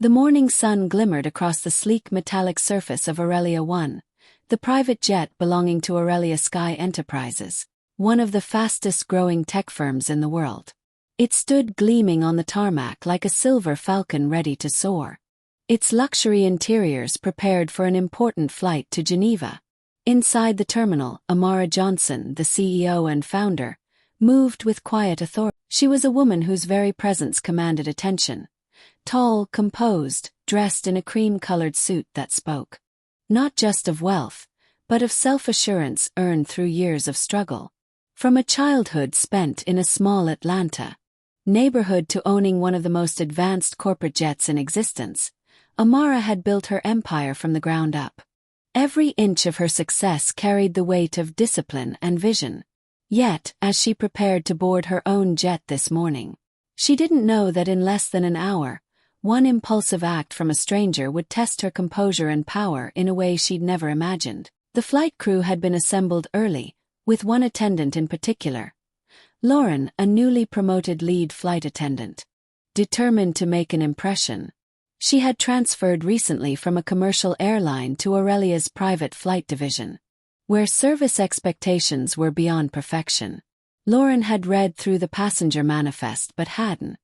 The morning sun glimmered across the sleek metallic surface of Aurelia 1, the private jet belonging to Aurelia Sky Enterprises, one of the fastest-growing tech firms in the world. It stood gleaming on the tarmac like a silver falcon ready to soar. Its luxury interiors prepared for an important flight to Geneva. Inside the terminal, Amara Johnson, the CEO and founder, moved with quiet authority. She was a woman whose very presence commanded attention. Tall, composed, dressed in a cream-colored suit that spoke not just of wealth, but of self-assurance earned through years of struggle. From a childhood spent in a small Atlanta neighborhood to owning one of the most advanced corporate jets in existence, Amara had built her empire from the ground up. Every inch of her success carried the weight of discipline and vision. Yet, as she prepared to board her own jet this morning, she didn't know that in less than an hour, one impulsive act from a stranger would test her composure and power in a way she'd never imagined. The flight crew had been assembled early, with one attendant in particular, Lauren, a newly promoted lead flight attendant. Determined to make an impression, she had transferred recently from a commercial airline to Aurelia's private flight division, where service expectations were beyond perfection. Lauren had read through the passenger manifest but hadn't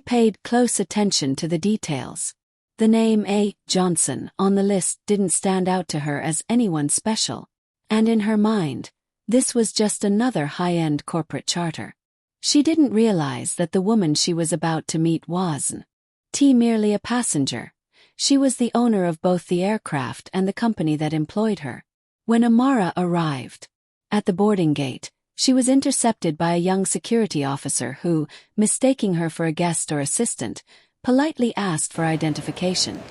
paid close attention to the details. The name A. Johnson on the list didn't stand out to her as anyone special, and in her mind, this was just another high-end corporate charter. She didn't realize that the woman she was about to meet wasn't merely a passenger. She was the owner of both the aircraft and the company that employed her. When Amara arrived at the boarding gate, she was intercepted by a young security officer who, mistaking her for a guest or assistant, politely asked for identification.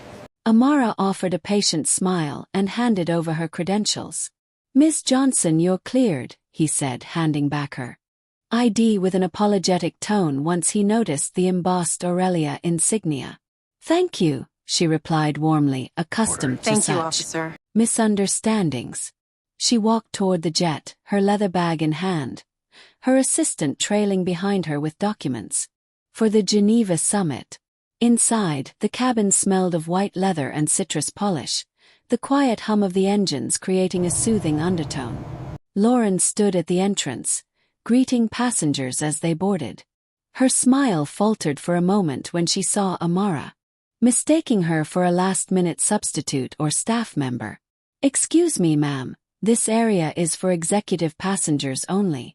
Amara offered a patient smile and handed over her credentials. "Miss Johnson, you're cleared," he said, handing back her ID with an apologetic tone once he noticed the embossed Aurelia insignia. "Thank you," she replied warmly, accustomed to Thank such you, officer. misunderstandings. She walked toward the jet, her leather bag in hand, her assistant trailing behind her with documents for the Geneva summit. Inside, the cabin smelled of white leather and citrus polish, the quiet hum of the engines creating a soothing undertone. Lauren stood at the entrance, greeting passengers as they boarded. Her smile faltered for a moment when she saw Amara, mistaking her for a last-minute substitute or staff member. "Excuse me, ma'am. This area is for executive passengers only,"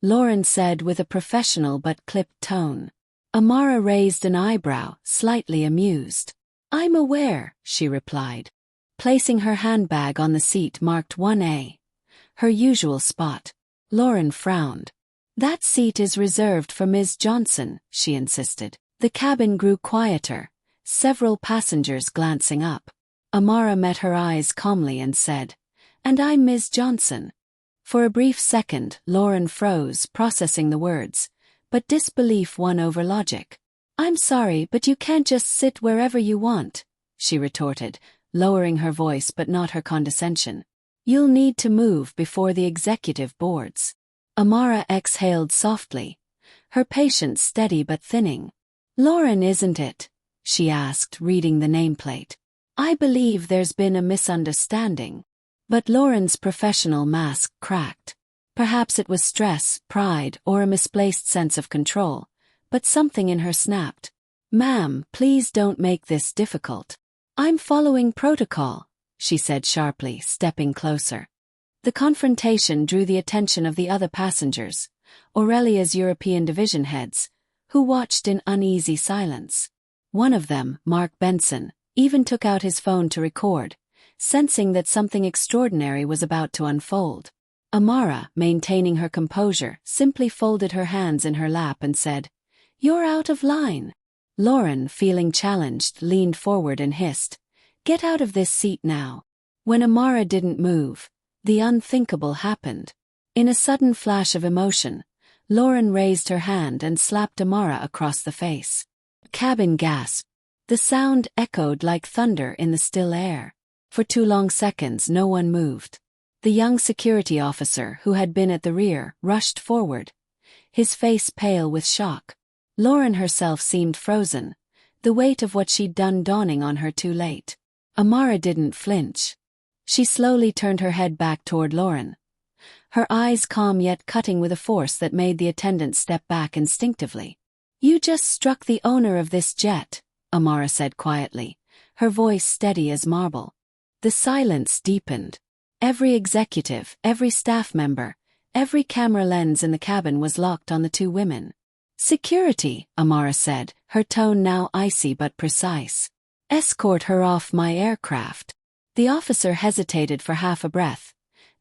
Lauren said with a professional but clipped tone. Amara raised an eyebrow, slightly amused. "I'm aware," she replied, placing her handbag on the seat marked 1A, her usual spot. Lauren frowned. "That seat is reserved for Ms. Johnson," she insisted. The cabin grew quieter, several passengers glancing up. Amara met her eyes calmly and said, "And I'm Ms. Johnson." For a brief second, Lauren froze, processing the words, but disbelief won over logic. "I'm sorry, but you can't just sit wherever you want," she retorted, lowering her voice but not her condescension. "You'll need to move before the executive boards." Amara exhaled softly, her patience steady but thinning. "Lauren, isn't it?" she asked, reading the nameplate. "I believe there's been a misunderstanding." But Lauren's professional mask cracked. Perhaps it was stress, pride, or a misplaced sense of control, but something in her snapped. "Ma'am, please don't make this difficult. I'm following protocol," she said sharply, stepping closer. The confrontation drew the attention of the other passengers, Aurelia's European division heads, who watched in uneasy silence. One of them, Mark Benson, even took out his phone to record, sensing that something extraordinary was about to unfold. Amara, maintaining her composure, simply folded her hands in her lap and said, "You're out of line." Lauren, feeling challenged, leaned forward and hissed, "Get out of this seat now." When Amara didn't move, the unthinkable happened. In a sudden flash of emotion, Lauren raised her hand and slapped Amara across the face. Cabin gasped. The sound echoed like thunder in the still air. For 2 long seconds no one moved. The young security officer, who had been at the rear, rushed forward, his face pale with shock. Lauren herself seemed frozen, the weight of what she'd done dawning on her too late. Amara didn't flinch. She slowly turned her head back toward Lauren. Her eyes calm yet cutting with a force that made the attendant step back instinctively. "You just struck the owner of this jet," Amara said quietly, her voice steady as marble. The silence deepened. Every executive, every staff member, every camera lens in the cabin was locked on the two women. "Security," Amara said, her tone now icy but precise. "Escort her off my aircraft." The officer hesitated for half a breath,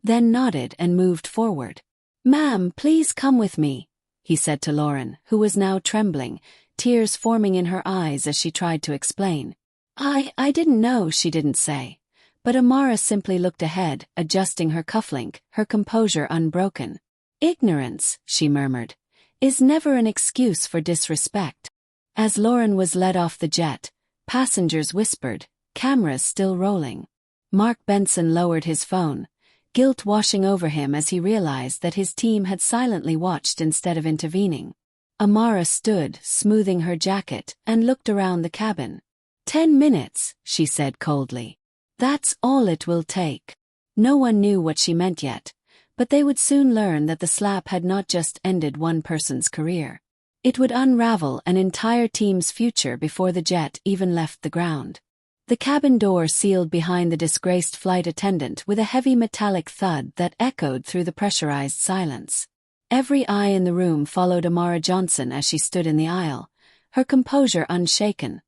then nodded and moved forward. "Ma'am, please come with me," he said to Lauren, who was now trembling, tears forming in her eyes as she tried to explain. I didn't know," she didn't say. But Amara simply looked ahead, adjusting her cufflink, her composure unbroken. "Ignorance," she murmured, "is never an excuse for disrespect." As Lauren was led off the jet, passengers whispered, cameras still rolling. Mark Benson lowered his phone, guilt washing over him as he realized that his team had silently watched instead of intervening. Amara stood, smoothing her jacket, and looked around the cabin. 10 minutes, she said coldly. "That's all it will take." No one knew what she meant yet, but they would soon learn that the slap had not just ended one person's career. It would unravel an entire team's future before the jet even left the ground. The cabin door sealed behind the disgraced flight attendant with a heavy metallic thud that echoed through the pressurized silence. Every eye in the room followed Amara Johnson as she stood in the aisle, her composure unshaken,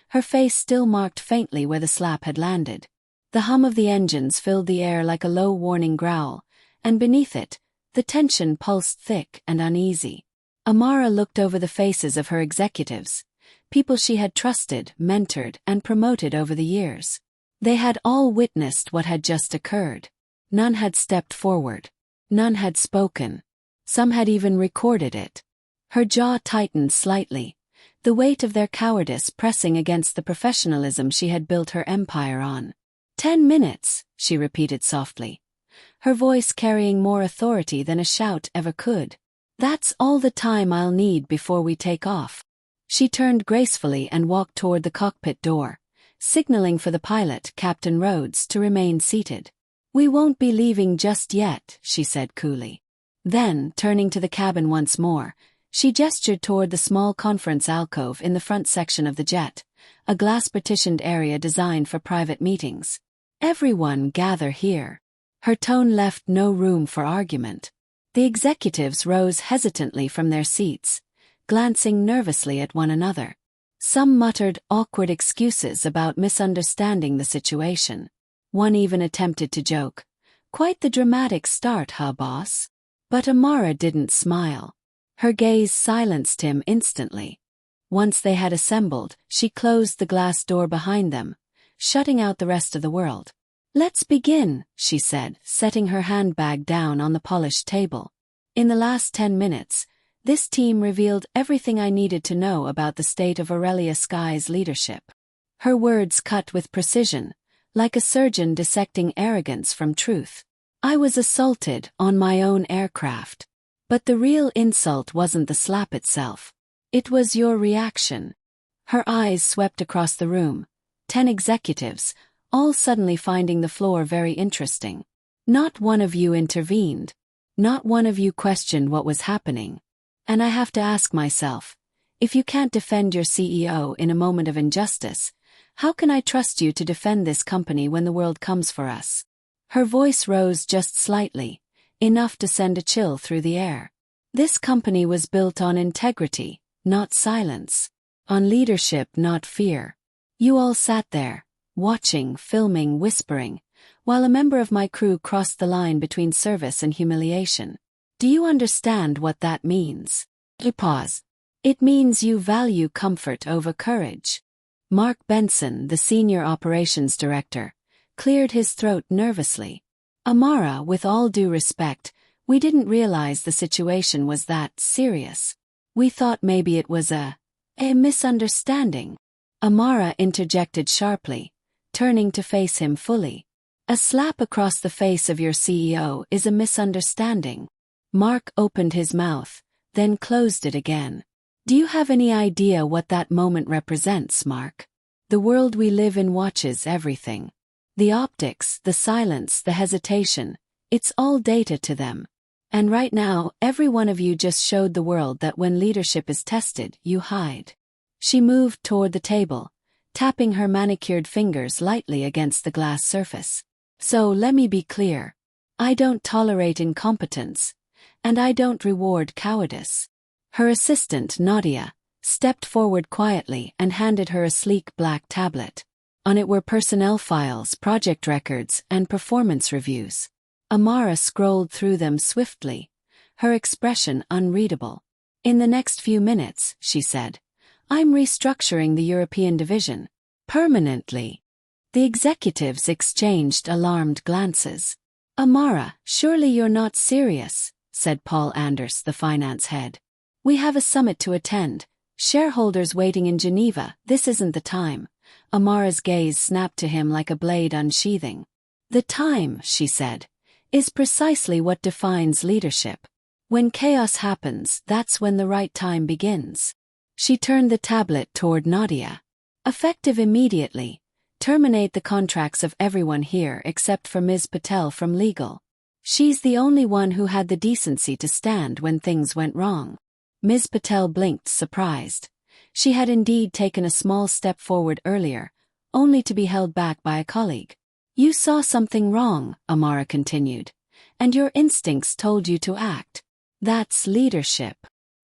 her face still marked faintly where the slap had landed. The hum of the engines filled the air like a low warning growl, and beneath it, the tension pulsed thick and uneasy. Amara looked over the faces of her executives, people she had trusted, mentored, and promoted over the years. They had all witnessed what had just occurred. None had stepped forward. None had spoken. Some had even recorded it. Her jaw tightened slightly, the weight of their cowardice pressing against the professionalism she had built her empire on. 10 minutes, she repeated softly, her voice carrying more authority than a shout ever could. "That's all the time I'll need before we take off." She turned gracefully and walked toward the cockpit door, signaling for the pilot, Captain Rhodes, to remain seated. "We won't be leaving just yet," she said coolly. Then, turning to the cabin once more, she gestured toward the small conference alcove in the front section of the jet, a glass-partitioned area designed for private meetings. "Everyone gather here." Her tone left no room for argument. The executives rose hesitantly from their seats, glancing nervously at one another. Some muttered awkward excuses about misunderstanding the situation. One even attempted to joke, "Quite the dramatic start, huh, boss?" But Amara didn't smile. Her gaze silenced him instantly. Once they had assembled, she closed the glass door behind them, shutting out the rest of the world. "Let's begin," she said, setting her handbag down on the polished table. "In the last 10 minutes, this team revealed everything I needed to know about the state of Aurelia Sky's leadership." Her words cut with precision, like a surgeon dissecting arrogance from truth. "I was assaulted on my own aircraft. But the real insult wasn't the slap itself. It was your reaction." Her eyes swept across the room, 10 executives, all suddenly finding the floor very interesting. Not one of you intervened. Not one of you questioned what was happening. And I have to ask myself, if you can't defend your CEO in a moment of injustice, how can I trust you to defend this company when the world comes for us? Her voice rose just slightly, enough to send a chill through the air. This company was built on integrity, not silence. On leadership, not fear. You all sat there, watching, filming, whispering, while a member of my crew crossed the line between service and humiliation. Do you understand what that means? Pause. It means you value comfort over courage. Mark Benson, the senior operations director, cleared his throat nervously. "Amara, with all due respect, we didn't realize the situation was that serious. We thought maybe it was a misunderstanding." Amara interjected sharply, turning to face him fully. "A slap across the face of your CEO is a misunderstanding." Mark opened his mouth, then closed it again. Do you have any idea what that moment represents, Mark? The world we live in watches everything. The optics, the silence, the hesitation, it's all data to them. And right now, every one of you just showed the world that when leadership is tested, you hide. She moved toward the table, tapping her manicured fingers lightly against the glass surface. So let me be clear. I don't tolerate incompetence, and I don't reward cowardice. Her assistant, Nadia, stepped forward quietly and handed her a sleek black tablet. On it were personnel files, project records, and performance reviews. Amara scrolled through them swiftly, her expression unreadable. In the next few minutes, she said, I'm restructuring the European division. Permanently. The executives exchanged alarmed glances. Amara, surely you're not serious, said Paul Anders, the finance head. We have a summit to attend. Shareholders waiting in Geneva, this isn't the time. Amara's gaze snapped to him like a blade unsheathing. The time, she said, is precisely what defines leadership. When chaos happens, that's when the right time begins. She turned the tablet toward Nadia. Effective immediately. Terminate the contracts of everyone here except for Ms. Patel from legal. She's the only one who had the decency to stand when things went wrong. Ms. Patel blinked, surprised. She had indeed taken a small step forward earlier, only to be held back by a colleague. You saw something wrong, Amara continued, and your instincts told you to act. That's leadership.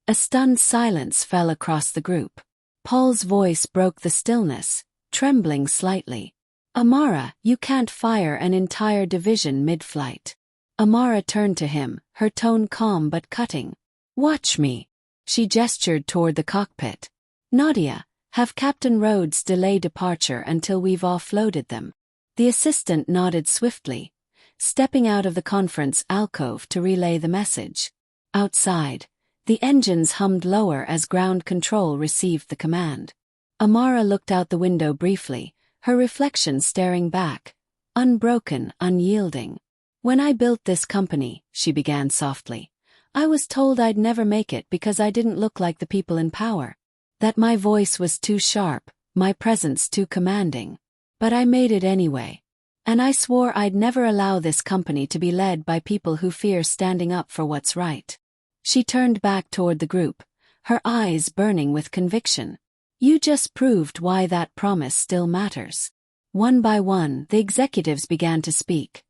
A stunned silence fell across the group. Paul's voice broke the stillness, trembling slightly. Amara, you can't fire an entire division mid-flight. Amara turned to him, her tone calm but cutting. Watch me. She gestured toward the cockpit. Nadia, have Captain Rhodes delay departure until we've offloaded them. The assistant nodded swiftly, stepping out of the conference alcove to relay the message. Outside, the engines hummed lower as ground control received the command. Amara looked out the window briefly, her reflection staring back, unbroken, unyielding. When I built this company, she began softly, I was told I'd never make it because I didn't look like the people in power. That my voice was too sharp, my presence too commanding. But I made it anyway. And I swore I'd never allow this company to be led by people who fear standing up for what's right. She turned back toward the group, her eyes burning with conviction. You just proved why that promise still matters. One by one, the executives began to speak.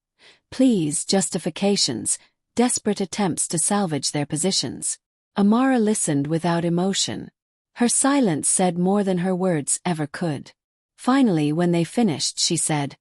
Pleas, justifications, desperate attempts to salvage their positions. Amara listened without emotion. Her silence said more than her words ever could. Finally, when they finished, she said,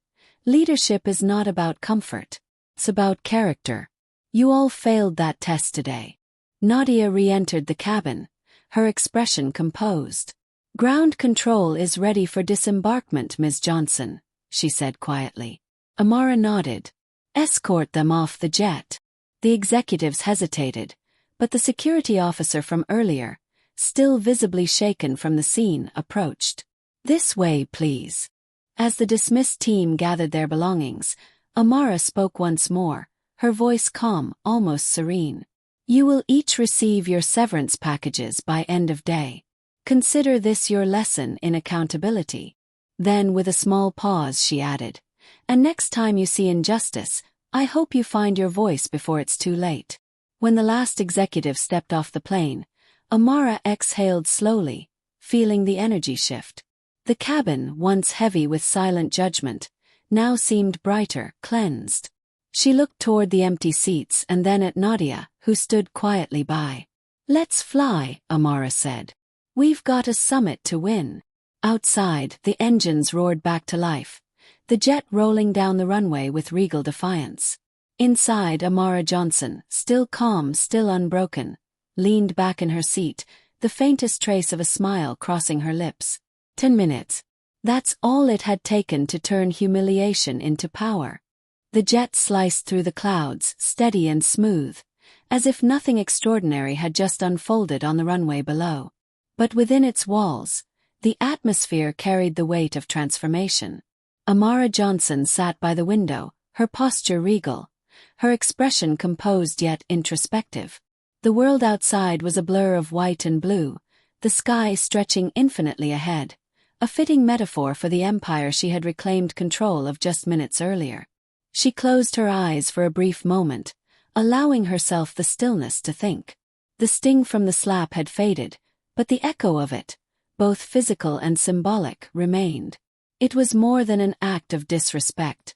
Leadership is not about comfort. It's about character. You all failed that test today. Nadia re-entered the cabin, her expression composed. Ground control is ready for disembarkment, Ms. Johnson, she said quietly. Amara nodded. Escort them off the jet. The executives hesitated, but the security officer from earlier, still visibly shaken from the scene, approached. This way, please. As the dismissed team gathered their belongings, Amara spoke once more, her voice calm, almost serene. You will each receive your severance packages by end of day. Consider this your lesson in accountability. Then, with a small pause, she added, and next time you see injustice, I hope you find your voice before it's too late. When the last executive stepped off the plane, Amara exhaled slowly, feeling the energy shift. The cabin, once heavy with silent judgment, now seemed brighter, cleansed. She looked toward the empty seats and then at Nadia, who stood quietly by. Let's fly, Amara said. We've got a summit to win. Outside, the engines roared back to life, the jet rolling down the runway with regal defiance. Inside, Amara Johnson, still calm, still unbroken, leaned back in her seat, the faintest trace of a smile crossing her lips. 10 minutes. That's all it had taken to turn humiliation into power. The jet sliced through the clouds, steady and smooth, as if nothing extraordinary had just unfolded on the runway below. But within its walls, the atmosphere carried the weight of transformation. Amara Johnson sat by the window, her posture regal, her expression composed yet introspective. The world outside was a blur of white and blue, the sky stretching infinitely ahead, a fitting metaphor for the empire she had reclaimed control of just minutes earlier. She closed her eyes for a brief moment, allowing herself the stillness to think. The sting from the slap had faded, but the echo of it, both physical and symbolic, remained. It was more than an act of disrespect.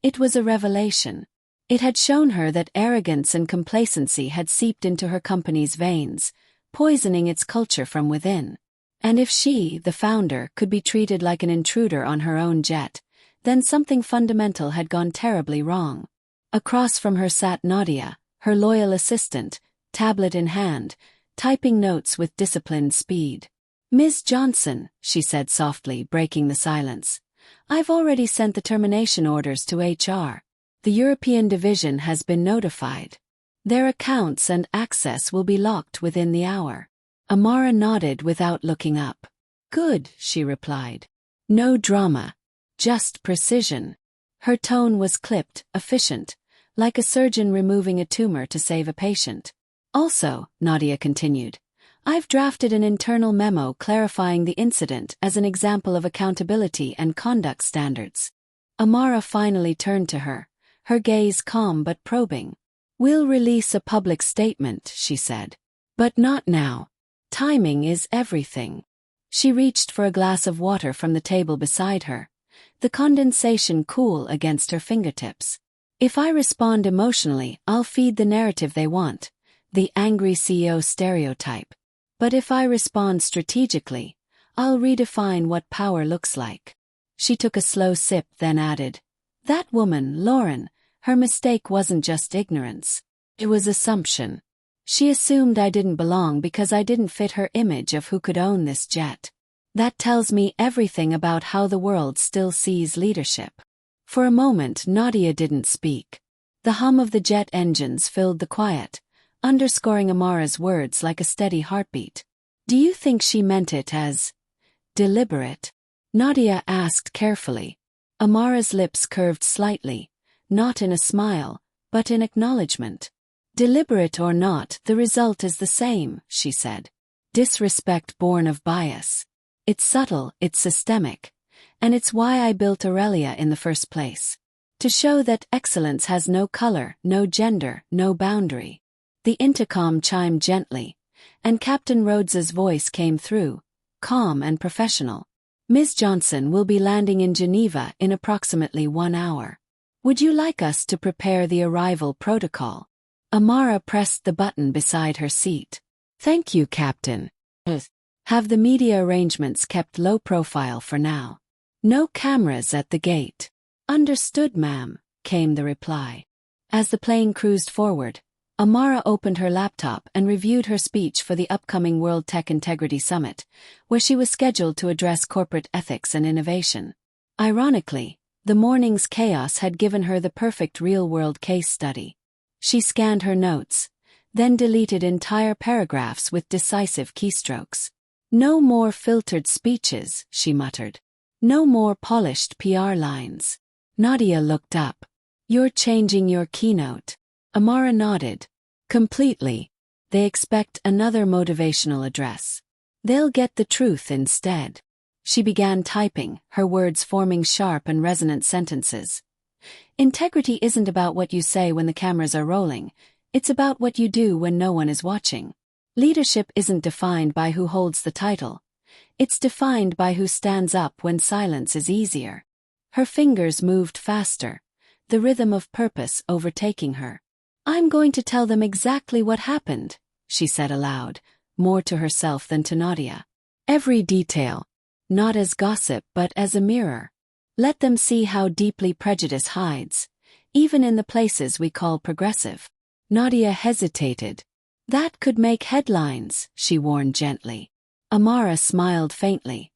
It was a revelation. It had shown her that arrogance and complacency had seeped into her company's veins, poisoning its culture from within. And if she, the founder, could be treated like an intruder on her own jet, then something fundamental had gone terribly wrong. Across from her sat Nadia, her loyal assistant, tablet in hand, typing notes with disciplined speed. "Ms. Johnson," she said softly, breaking the silence, "I've already sent the termination orders to HR. The European division has been notified. Their accounts and access will be locked within the hour." Amara nodded without looking up. "Good," she replied. "No drama. Just precision." Her tone was clipped, efficient, like a surgeon removing a tumor to save a patient. "Also," Nadia continued, "I've drafted an internal memo clarifying the incident as an example of accountability and conduct standards." Amara finally turned to her, her gaze calm but probing. "We'll release a public statement," she said. "But not now. Timing is everything." She reached for a glass of water from the table beside her, the condensation cool against her fingertips. "If I respond emotionally, I'll feed the narrative they want, the angry CEO stereotype. But if I respond strategically, I'll redefine what power looks like." She took a slow sip, then added, "That woman, Lauren, her mistake wasn't just ignorance. It was assumption. She assumed I didn't belong because I didn't fit her image of who could own this jet. That tells me everything about how the world still sees leadership." For a moment Nadia didn't speak. The hum of the jet engines filled the quiet, underscoring Amara's words like a steady heartbeat. "Do you think she meant it as deliberate?" Nadia asked carefully. Amara's lips curved slightly, not in a smile, but in acknowledgement. "Deliberate or not, the result is the same," she said. "Disrespect born of bias. It's subtle, it's systemic, and it's why I built Aurelia in the first place. To show that excellence has no color, no gender, no boundary." The intercom chimed gently, and Captain Rhodes's voice came through, calm and professional. "Ms. Johnson will be landing in Geneva in approximately 1 hour. Would you like us to prepare the arrival protocol?" Amara pressed the button beside her seat. "Thank you, Captain. Have the media arrangements kept low profile for now. No cameras at the gate." "Understood, ma'am," came the reply. As the plane cruised forward, Amara opened her laptop and reviewed her speech for the upcoming World Tech Integrity Summit, where she was scheduled to address corporate ethics and innovation. Ironically, the morning's chaos had given her the perfect real-world case study. She scanned her notes, then deleted entire paragraphs with decisive keystrokes. "No more filtered speeches," she muttered. "No more polished PR lines." Nadia looked up. "You're changing your keynote." Amara nodded. "Completely. They expect another motivational address. They'll get the truth instead." She began typing, her words forming sharp and resonant sentences. "Integrity isn't about what you say when the cameras are rolling, it's about what you do when no one is watching. Leadership isn't defined by who holds the title. It's defined by who stands up when silence is easier." Her fingers moved faster, the rhythm of purpose overtaking her. "I'm going to tell them exactly what happened," she said aloud, more to herself than to Nadia. "Every detail. Not as gossip but as a mirror. Let them see how deeply prejudice hides, even in the places we call progressive." Nadia hesitated. "That could make headlines," she warned gently. Amara smiled faintly,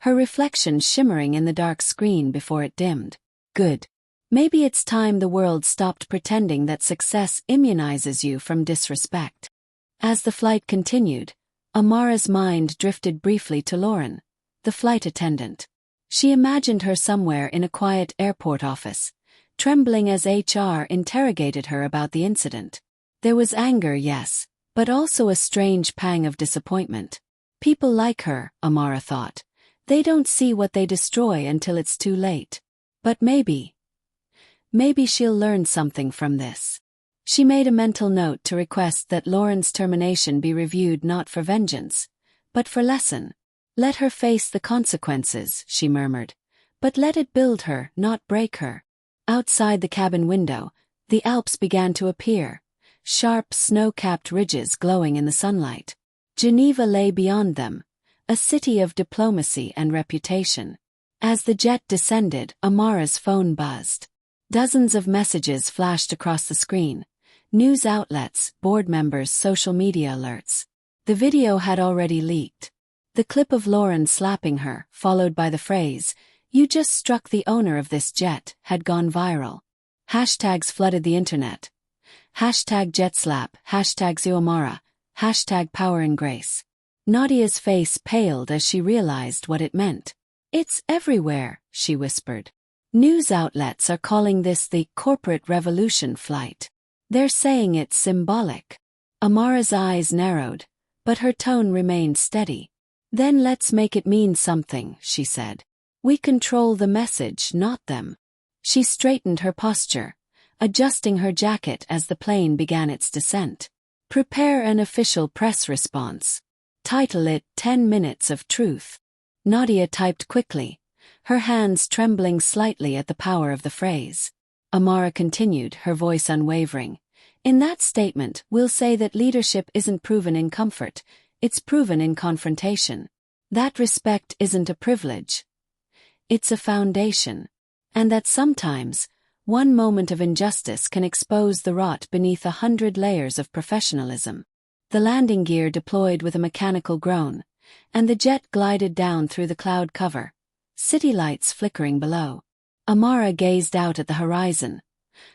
her reflection shimmering in the dark screen before it dimmed. "Good. Maybe it's time the world stopped pretending that success immunizes you from disrespect." As the flight continued, Amara's mind drifted briefly to Lauren, the flight attendant. She imagined her somewhere in a quiet airport office, trembling as HR interrogated her about the incident. There was anger, yes, but also a strange pang of disappointment. People like her, Amara thought. They don't see what they destroy until it's too late. But maybe she'll learn something from this. She made a mental note to request that Lauren's termination be reviewed not for vengeance, but for lesson. Let her face the consequences, she murmured. But let it build her, not break her. Outside the cabin window, the Alps began to appear, sharp snow-capped ridges glowing in the sunlight. Geneva lay beyond them, a city of diplomacy and reputation. As the jet descended, Amara's phone buzzed. Dozens of messages flashed across the screen. News outlets, board members, social media alerts. The video had already leaked. The clip of Lauren slapping her, followed by the phrase, "You just struck the owner of this jet," had gone viral. Hashtags flooded the internet. Hashtag jetslap, hashtag Zuamara, hashtag power and grace. Nadia's face paled as she realized what it meant. "It's everywhere," she whispered. "News outlets are calling this the corporate revolution flight. They're saying it's symbolic." Amara's eyes narrowed, but her tone remained steady. "Then let's make it mean something," she said. "We control the message, not them." She straightened her posture, adjusting her jacket as the plane began its descent. "Prepare an official press response. Title it 10 Minutes of Truth." Nadia typed quickly, her hands trembling slightly at the power of the phrase. Amara continued, her voice unwavering. "In that statement, we'll say that leadership isn't proven in comfort, it's proven in confrontation. That respect isn't a privilege. It's a foundation. And that sometimes, one moment of injustice can expose the rot beneath 100 layers of professionalism." The landing gear deployed with a mechanical groan, and the jet glided down through the cloud cover, city lights flickering below. Amara gazed out at the horizon,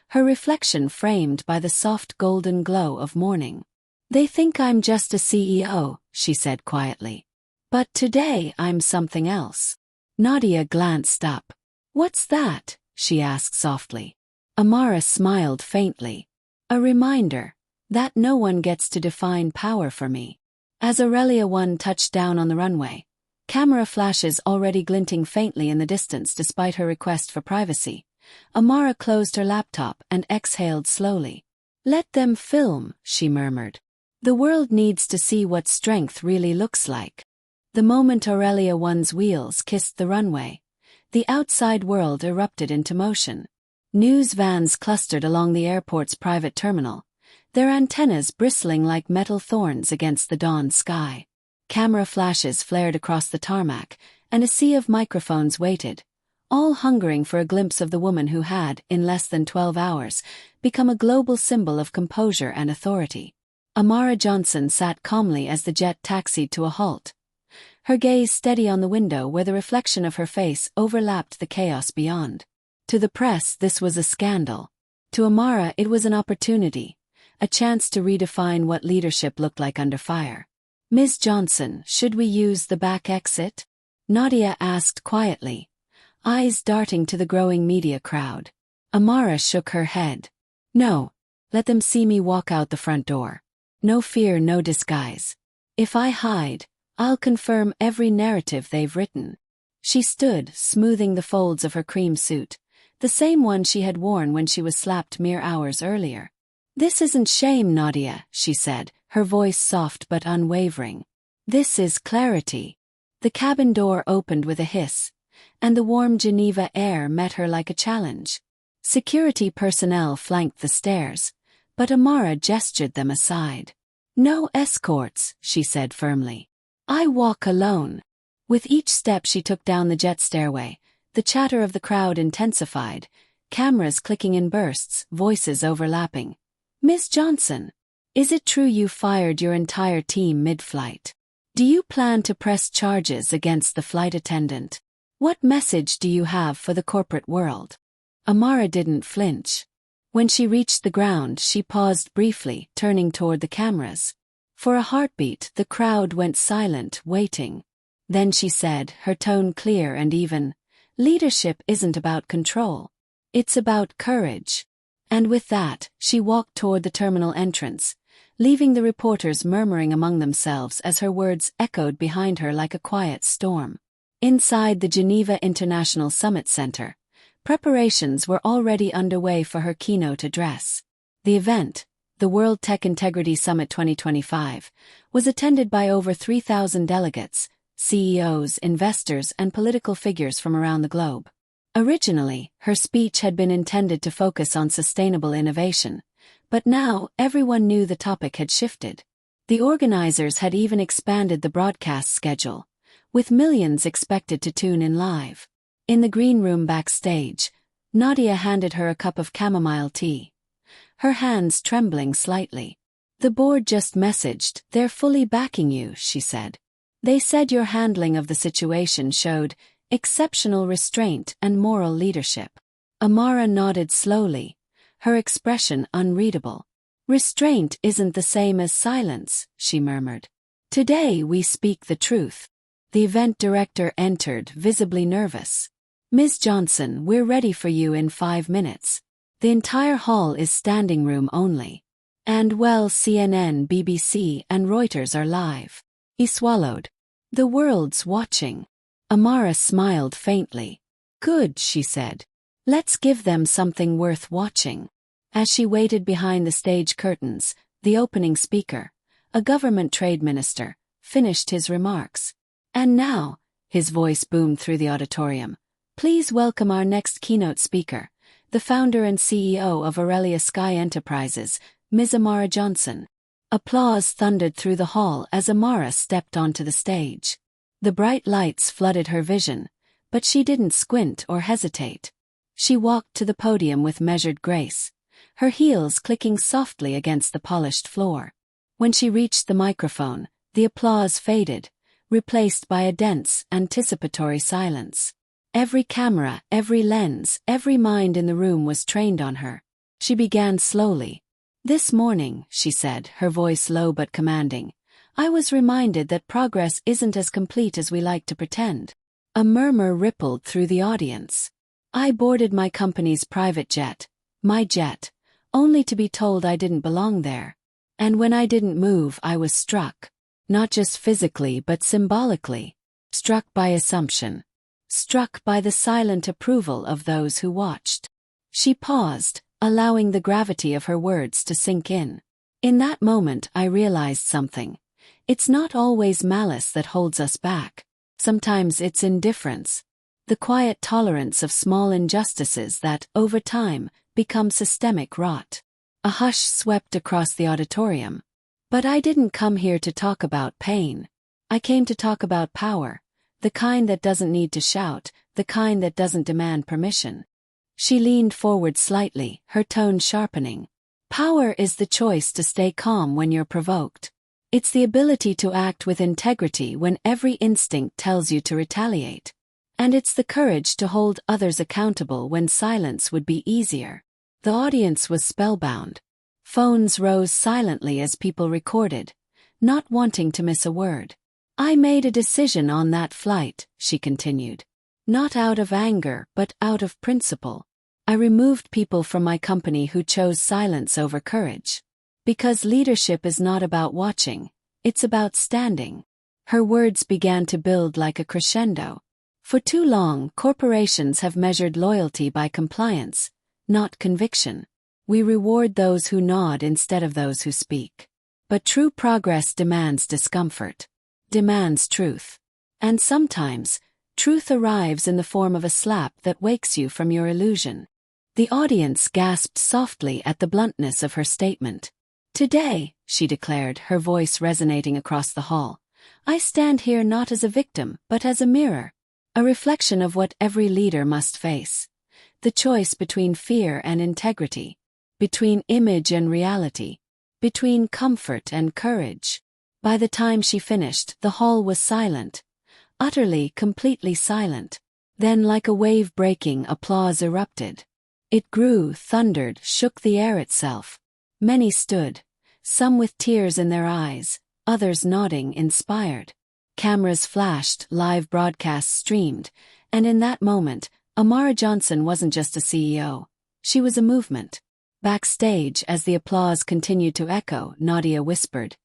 her reflection framed by the soft golden glow of morning. "They think I'm just a CEO," she said quietly. "But today I'm something else." Nadia glanced up. "What's that?" she asked softly. Amara smiled faintly. "A reminder that no one gets to define power for me." As Aurelia 1 touched down on the runway, camera flashes already glinting faintly in the distance despite her request for privacy, Amara closed her laptop and exhaled slowly. "Let them film," she murmured. "The world needs to see what strength really looks like." The moment Aurelia 1's wheels kissed the runway, the outside world erupted into motion. News vans clustered along the airport's private terminal, their antennas bristling like metal thorns against the dawn sky. Camera flashes flared across the tarmac, and a sea of microphones waited, all hungering for a glimpse of the woman who had, in less than 12 hours, become a global symbol of composure and authority. Amara Johnson sat calmly as the jet taxied to a halt, her gaze steady on the window where the reflection of her face overlapped the chaos beyond. To the press, this was a scandal. To Amara, it was an opportunity, a chance to redefine what leadership looked like under fire. "Ms. Johnson, should we use the back exit?" Nadia asked quietly, eyes darting to the growing media crowd. Amara shook her head. "No, let them see me walk out the front door. No fear, no disguise. If I hide, I'll confirm every narrative they've written." She stood, smoothing the folds of her cream suit, the same one she had worn when she was slapped mere hours earlier. "This isn't shame, Nadia," she said, her voice soft but unwavering. "This is clarity." The cabin door opened with a hiss, and the warm Geneva air met her like a challenge. Security personnel flanked the stairs, but Amara gestured them aside. "No escorts," she said firmly. "I walk alone." With each step she took down the jet stairway, the chatter of the crowd intensified, cameras clicking in bursts, voices overlapping. "Miss Johnson, is it true you fired your entire team mid-flight? Do you plan to press charges against the flight attendant? What message do you have for the corporate world?" Amara didn't flinch. When she reached the ground, she paused briefly, turning toward the cameras. For a heartbeat, the crowd went silent, waiting. Then she said, her tone clear and even, "Leadership isn't about control. It's about courage." And with that, she walked toward the terminal entrance, leaving the reporters murmuring among themselves as her words echoed behind her like a quiet storm. Inside the Geneva International Summit Center, preparations were already underway for her keynote address. The event, the World Tech Integrity Summit 2025, was attended by over 3,000 delegates, CEOs, investors, and political figures from around the globe. Originally, her speech had been intended to focus on sustainable innovation, but now everyone knew the topic had shifted. The organizers had even expanded the broadcast schedule, with millions expected to tune in live. In the green room backstage, Nadia handed her a cup of chamomile tea, her hands trembling slightly. "The board just messaged, they're fully backing you," she said. "They said your handling of the situation showed exceptional restraint and moral leadership." Amara nodded slowly, her expression unreadable. "Restraint isn't the same as silence," she murmured. "Today we speak the truth." The event director entered, visibly nervous. "Ms. Johnson, we're ready for you in 5 minutes. The entire hall is standing room only. And well, CNN, BBC, and Reuters are live." He swallowed. "The world's watching." Amara smiled faintly. "Good," she said. "Let's give them something worth watching." As she waited behind the stage curtains, the opening speaker, a government trade minister, finished his remarks. "And now," his voice boomed through the auditorium, "please welcome our next keynote speaker, the founder and CEO of Aurelia Sky Enterprises, Ms. Amara Johnson." Applause thundered through the hall as Amara stepped onto the stage. The bright lights flooded her vision, but she didn't squint or hesitate. She walked to the podium with measured grace, her heels clicking softly against the polished floor. When she reached the microphone, the applause faded, replaced by a dense, anticipatory silence. Every camera, every lens, every mind in the room was trained on her. She began slowly. "This morning," she said, her voice low but commanding, "I was reminded that progress isn't as complete as we like to pretend." A murmur rippled through the audience. "I boarded my company's private jet, my jet, only to be told I didn't belong there. And when I didn't move, I was struck. Not just physically but symbolically. Struck by assumption. Struck by the silent approval of those who watched." She paused, allowing the gravity of her words to sink in. "In that moment I realized something. It's not always malice that holds us back. Sometimes it's indifference. The quiet tolerance of small injustices that, over time, become systemic rot." A hush swept across the auditorium. "But I didn't come here to talk about pain. I came to talk about power, the kind that doesn't need to shout, the kind that doesn't demand permission." She leaned forward slightly, her tone sharpening. "Power is the choice to stay calm when you're provoked. It's the ability to act with integrity when every instinct tells you to retaliate. And it's the courage to hold others accountable when silence would be easier." The audience was spellbound. Phones rose silently as people recorded, not wanting to miss a word. "I made a decision on that flight," she continued. "Not out of anger, but out of principle. I removed people from my company who chose silence over courage. Because leadership is not about watching, it's about standing." Her words began to build like a crescendo. For too long, corporations have measured loyalty by compliance, not conviction. We reward those who nod instead of those who speak. But true progress demands discomfort, demands truth. And sometimes, truth arrives in the form of a slap that wakes you from your illusion. The audience gasped softly at the bluntness of her statement. "Today," she declared, her voice resonating across the hall, "I stand here not as a victim, but as a mirror. A reflection of what every leader must face. The choice between fear and integrity. Between image and reality. Between comfort and courage." By the time she finished, the hall was silent. Utterly, completely silent. Then, like a wave breaking, applause erupted. It grew, thundered, shook the air itself. Many stood, some with tears in their eyes, others nodding, inspired. Cameras flashed, live broadcasts streamed, and in that moment, Amara Johnson wasn't just a CEO. She was a movement. Backstage, as the applause continued to echo, Nadia whispered,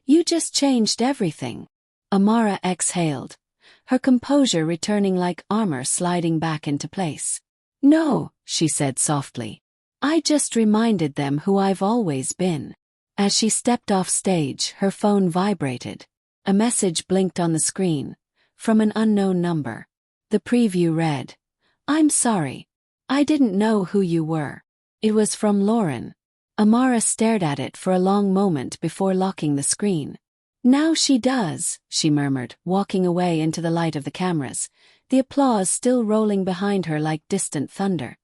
"You just changed everything." Amara exhaled, her composure returning like armor sliding back into place. "No," she said softly. "I just reminded them who I've always been." As she stepped off stage, her phone vibrated. A message blinked on the screen, from an unknown number. The preview read, "I'm sorry. I didn't know who you were." It was from Lauren. Amara stared at it for a long moment before locking the screen. "Now she does," she murmured, walking away into the light of the cameras, the applause still rolling behind her like distant thunder.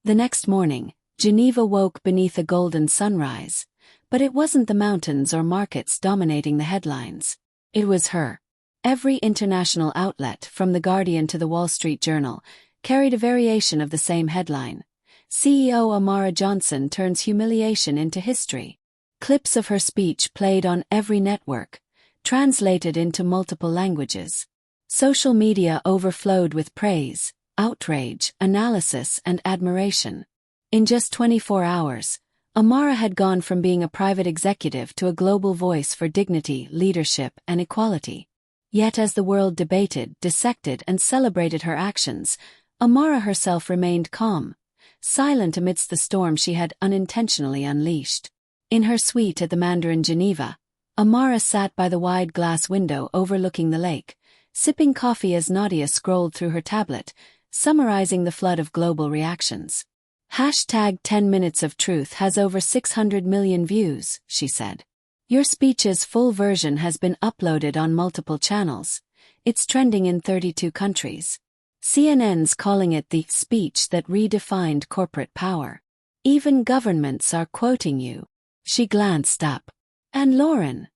The next morning, Geneva woke beneath a golden sunrise, but it wasn't the mountains or markets dominating the headlines. It was her. Every international outlet, from The Guardian to the Wall Street Journal, carried a variation of the same headline. CEO Amara Johnson turns humiliation into history. Clips of her speech played on every network, translated into multiple languages. Social media overflowed with praise, outrage, analysis, and admiration. In just 24 hours, Amara had gone from being a private executive to a global voice for dignity, leadership, and equality. Yet as the world debated, dissected, and celebrated her actions, Amara herself remained calm, silent amidst the storm she had unintentionally unleashed. In her suite at the Mandarin Geneva, Amara sat by the wide glass window overlooking the lake, sipping coffee as Nadia scrolled through her tablet, summarizing the flood of global reactions. Hashtag 10 Minutes of Truth has over 600 million views, she said. Your speech's full version has been uploaded on multiple channels. It's trending in 32 countries. CNN's calling it the speech that redefined corporate power. Even governments are quoting you. She glanced up. And Lauren?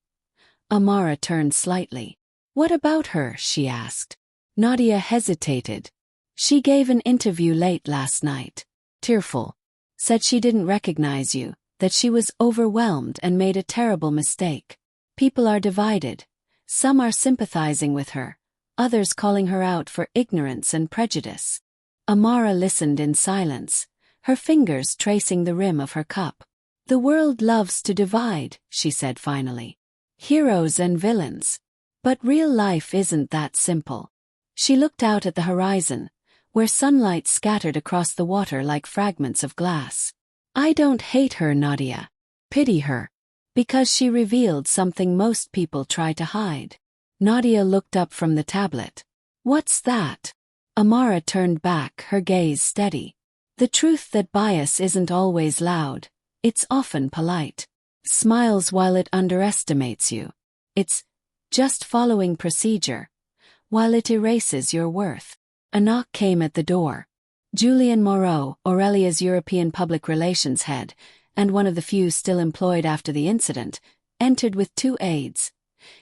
Amara turned slightly. What about her? She asked. Nadia hesitated. She gave an interview late last night. Tearful. Said she didn't recognize you, that she was overwhelmed and made a terrible mistake. People are divided. Some are sympathizing with her, others calling her out for ignorance and prejudice. Amara listened in silence, her fingers tracing the rim of her cup. The world loves to divide, she said finally. Heroes and villains. But real life isn't that simple. She looked out at the horizon, where sunlight scattered across the water like fragments of glass. I don't hate her, Nadia. Pity her. Because she revealed something most people try to hide. Nadia looked up from the tablet. What's that? Amara turned back, her gaze steady. The truth that bias isn't always loud. It's often polite. Smiles while it underestimates you. It's just following procedure, while it erases your worth. A knock came at the door. Julian Moreau, Aurelia's European public relations head, and one of the few still employed after the incident, entered with 2 aides.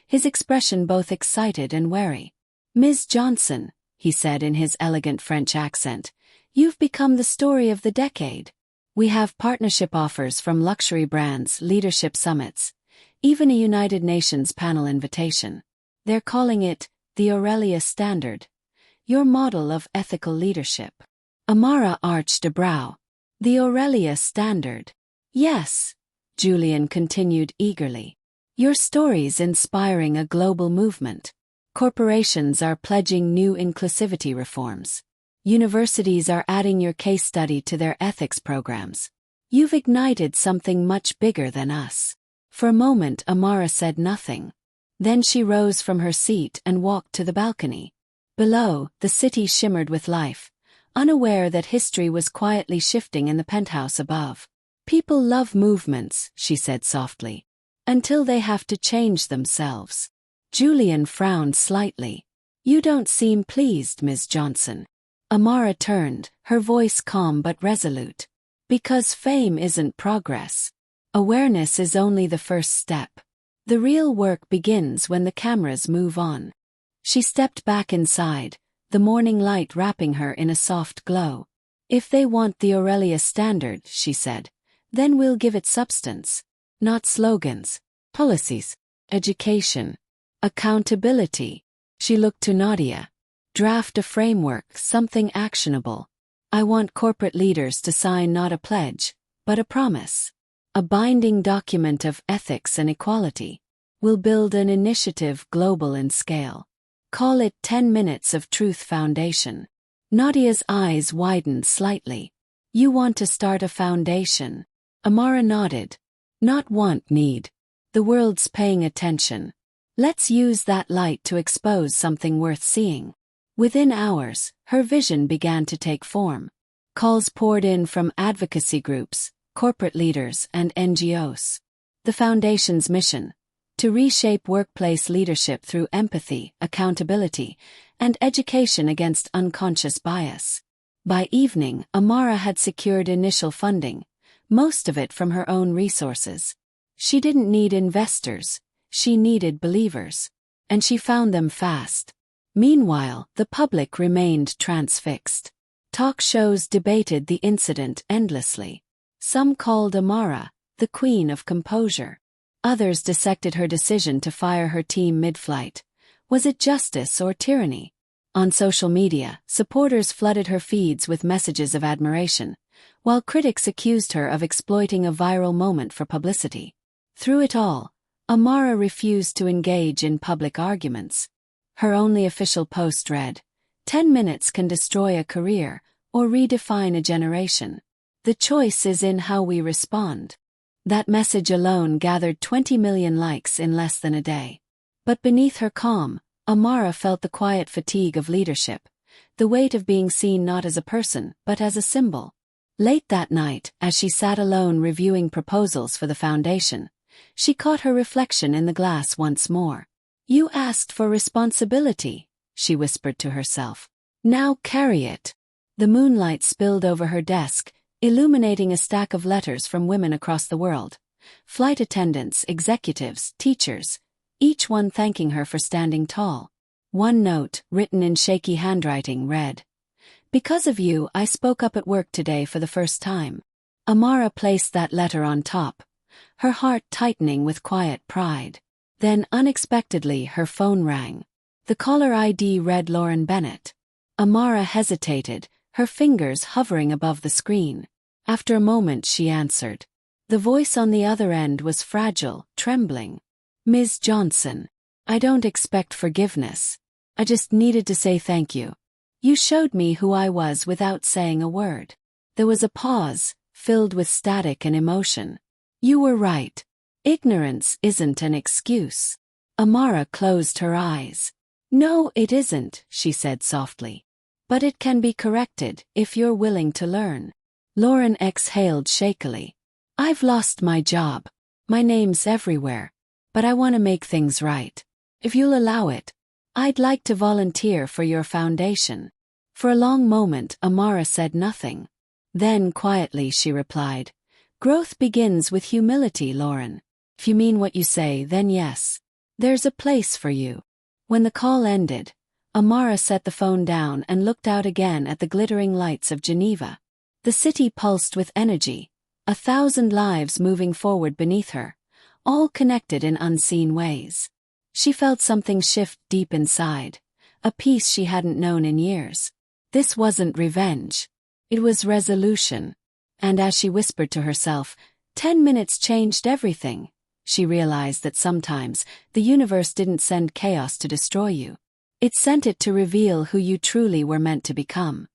His expression both excited and wary. Ms. Johnson, he said in his elegant French accent, you've become the story of the decade. We have partnership offers from luxury brands, leadership summits, even a United Nations panel invitation. They're calling it the Aurelia Standard, your model of ethical leadership. Amara arched a brow. The Aurelia Standard. Yes, Julian continued eagerly. Your story's inspiring a global movement. Corporations are pledging new inclusivity reforms. Universities are adding your case study to their ethics programs. You've ignited something much bigger than us. For a moment Amara said nothing. Then she rose from her seat and walked to the balcony. Below, the city shimmered with life, unaware that history was quietly shifting in the penthouse above. People love movements, she said softly, until they have to change themselves. Julian frowned slightly. You don't seem pleased, Ms. Johnson. Amara turned, her voice calm but resolute. Because fame isn't progress. Awareness is only the first step. The real work begins when the cameras move on. She stepped back inside, the morning light wrapping her in a soft glow. If they want the Aurelia Standard, she said, then we'll give it substance. Not slogans, policies, education, accountability. She looked to Nadia. Draft a framework, something actionable. I want corporate leaders to sign not a pledge, but but a promise. A binding document of ethics and equality. We'll build an initiative global in scale. Call it 10 Minutes of Truth Foundation. Nadia's eyes widened slightly. You want to start a foundation? Amara nodded. Not want, need. The world's paying attention. Let's use that light to expose something worth seeing. Within hours, her vision began to take form. Calls poured in from advocacy groups, corporate leaders, and NGOs. The foundation's mission: to reshape workplace leadership through empathy, accountability, and education against unconscious bias. By evening, Amara had secured initial funding, most of it from her own resources. She didn't need investors, she needed believers. And she found them fast. Meanwhile, the public remained transfixed. Talk shows debated the incident endlessly. Some called Amara the queen of composure. Others dissected her decision to fire her team mid-flight. Was it justice or tyranny? On social media, supporters flooded her feeds with messages of admiration, while critics accused her of exploiting a viral moment for publicity. Through it all, Amara refused to engage in public arguments. Her only official post read, 10 minutes can destroy a career or redefine a generation. The choice is in how we respond. That message alone gathered 20 million likes in less than a day. But beneath her calm, Amara felt the quiet fatigue of leadership, the weight of being seen not as a person but as a symbol. Late that night, as she sat alone reviewing proposals for the foundation, she caught her reflection in the glass once more. You asked for responsibility, she whispered to herself. Now carry it. The moonlight spilled over her desk, illuminating a stack of letters from women across the world. Flight attendants, executives, teachers, each one thanking her for standing tall. One note, written in shaky handwriting, read, Because of you, I spoke up at work today for the first time. Amara placed that letter on top, her heart tightening with quiet pride. Then, unexpectedly, her phone rang. The caller ID read Lauren Bennett. Amara hesitated, her fingers hovering above the screen. After a moment she answered. The voice on the other end was fragile, trembling. Ms. Johnson, I don't expect forgiveness. I just needed to say thank you. You showed me who I was without saying a word. There was a pause, filled with static and emotion. You were right. Ignorance isn't an excuse. Amara closed her eyes. No, it isn't, she said softly. But it can be corrected, if you're willing to learn. Lauren exhaled shakily. I've lost my job. My name's everywhere. But I want to make things right. If you'll allow it, I'd like to volunteer for your foundation. For a long moment, Amara said nothing. Then, quietly, she replied, Growth begins with humility, Lauren. If you mean what you say, then yes. There's a place for you. When the call ended, Amara set the phone down and looked out again at the glittering lights of Geneva. The city pulsed with energy, 1,000 lives moving forward beneath her, all connected in unseen ways. She felt something shift deep inside, a peace she hadn't known in years. This wasn't revenge. It was resolution. And as she whispered to herself, 10 minutes changed everything, she realized that sometimes the universe didn't send chaos to destroy you. It sent it to reveal who you truly were meant to become.